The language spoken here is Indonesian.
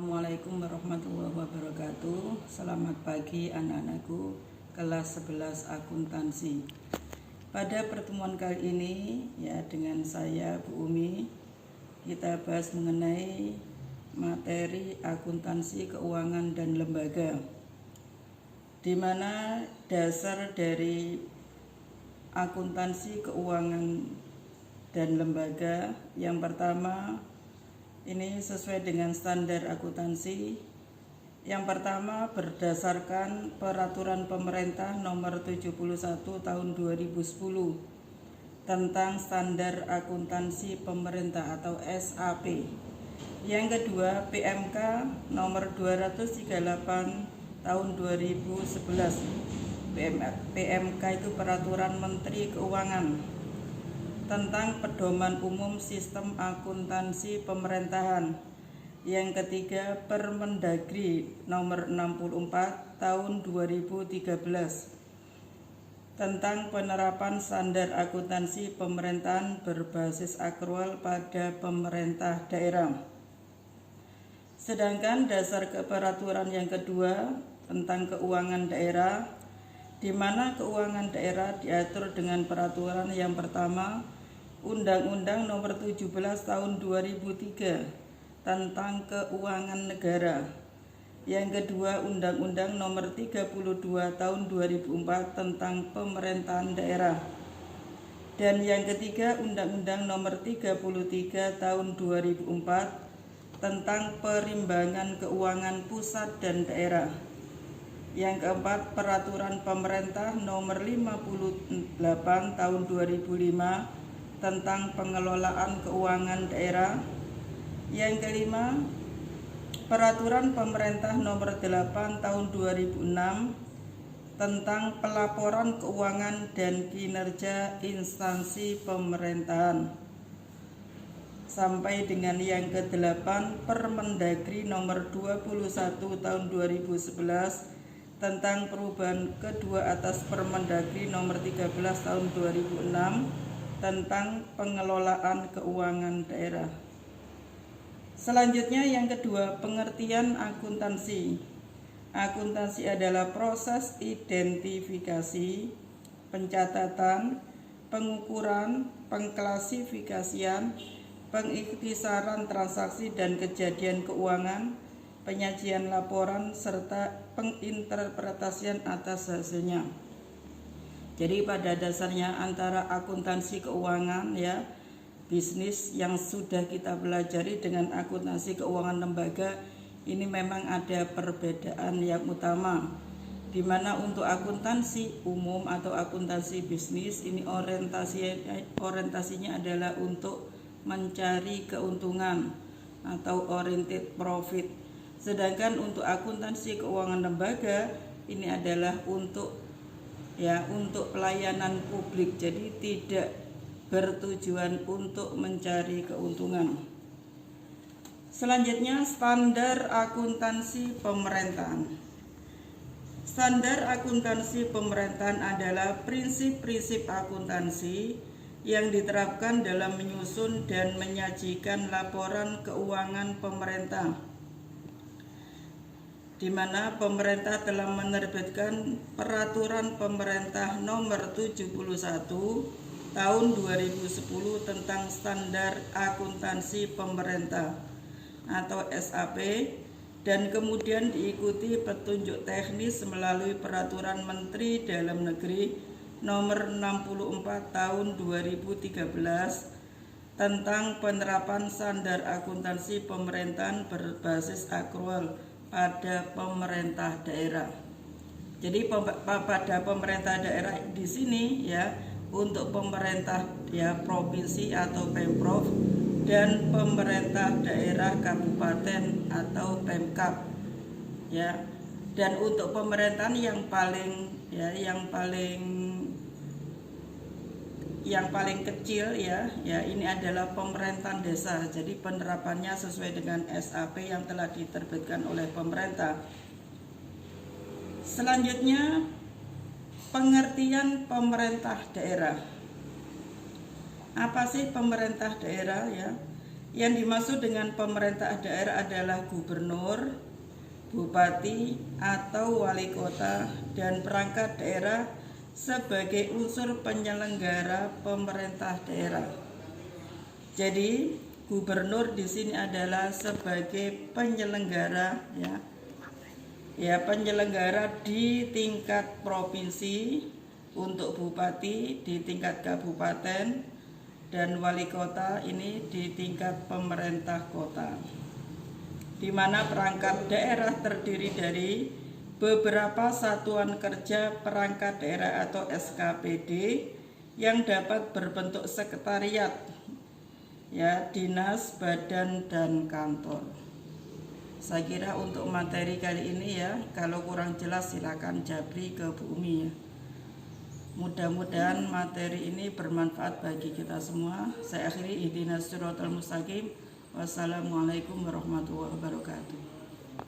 Assalamualaikum warahmatullahi wabarakatuh. Selamat pagi anak-anakku kelas 11 akuntansi. Pada pertemuan kali ini ya dengan saya Bu Umi, kita bahas mengenai materi akuntansi keuangan dan lembaga, di mana dasar dari akuntansi keuangan dan lembaga yang pertama ini sesuai dengan standar akuntansi. Yang pertama berdasarkan peraturan pemerintah nomor 71 tahun 2010 tentang standar akuntansi pemerintah atau SAP. Yang kedua PMK nomor 238 tahun 2011. PMK itu peraturan Menteri Keuangan tentang pedoman umum sistem akuntansi pemerintahan. Yang ketiga Permendagri nomor 64 tahun 2013 tentang penerapan standar akuntansi pemerintahan berbasis akrual pada pemerintah daerah. Sedangkan dasar keperaturan yang kedua tentang keuangan daerah, di mana keuangan daerah diatur dengan peraturan yang pertama Undang-Undang Nomor 17 Tahun 2003 tentang Keuangan Negara. Yang kedua Undang-Undang Nomor 32 Tahun 2004 tentang Pemerintahan Daerah. Dan yang ketiga Undang-Undang Nomor 33 Tahun 2004 tentang Perimbangan Keuangan Pusat dan Daerah. Yang keempat Peraturan Pemerintah Nomor 58 Tahun 2005 tentang pengelolaan keuangan daerah. Yang kelima Peraturan Pemerintah Nomor 8 Tahun 2006 tentang pelaporan keuangan dan kinerja instansi pemerintahan. Sampai dengan yang ke-8 Permendagri Nomor 21 Tahun 2011 tentang perubahan kedua atas Permendagri Nomor 13 Tahun 2006 tentang pengelolaan keuangan daerah. Selanjutnya yang kedua, pengertian akuntansi. Akuntansi adalah proses identifikasi, pencatatan, pengukuran, pengklasifikasian, pengikhtisaran transaksi dan kejadian keuangan, penyajian laporan serta penginterpretasian atas hasilnya. Jadi pada dasarnya antara akuntansi keuangan ya bisnis yang sudah kita pelajari dengan akuntansi keuangan lembaga ini memang ada perbedaan yang utama, di mana untuk akuntansi umum atau akuntansi bisnis ini orientasinya adalah untuk mencari keuntungan atau oriented profit. Sedangkan untuk akuntansi keuangan lembaga ini adalah untuk pelayanan publik, jadi tidak bertujuan untuk mencari keuntungan. Selanjutnya standar akuntansi pemerintahan. Standar akuntansi pemerintahan adalah prinsip-prinsip akuntansi yang diterapkan dalam menyusun dan menyajikan laporan keuangan pemerintah, di mana pemerintah telah menerbitkan Peraturan Pemerintah Nomor 71 Tahun 2010 tentang Standar Akuntansi Pemerintah atau SAP, dan kemudian diikuti petunjuk teknis melalui Peraturan Menteri Dalam Negeri Nomor 64 Tahun 2013 tentang penerapan standar akuntansi pemerintahan berbasis akrual pada pemerintah daerah. Jadi pada pemerintah daerah di sini ya untuk pemerintah ya provinsi atau Pemprov dan pemerintah daerah kabupaten atau Pemkab ya. Dan untuk pemerintahan yang paling kecil ya ini adalah pemerintahan desa. Jadi penerapannya sesuai dengan SAP yang telah diterbitkan oleh pemerintah. Selanjutnya pengertian pemerintah daerah. Apa sih pemerintah daerah ya? Yang dimaksud dengan pemerintah daerah adalah gubernur, bupati, atau wali kota dan perangkat daerah sebagai unsur penyelenggara pemerintah daerah. Jadi gubernur di sini adalah sebagai penyelenggara penyelenggara di tingkat provinsi, untuk bupati di tingkat kabupaten, dan wali kota ini di tingkat pemerintah kota, di mana perangkat daerah terdiri dari beberapa satuan kerja perangkat daerah atau SKPD yang dapat berbentuk sekretariat, dinas, badan, dan kantor. Saya kira untuk materi kali ini kalau kurang jelas silakan japri ke Bu Umi Mudah-mudahan materi ini bermanfaat bagi kita semua. Saya akhiri ihdinas siratal mustaqim. Wassalamualaikum warahmatullahi wabarakatuh.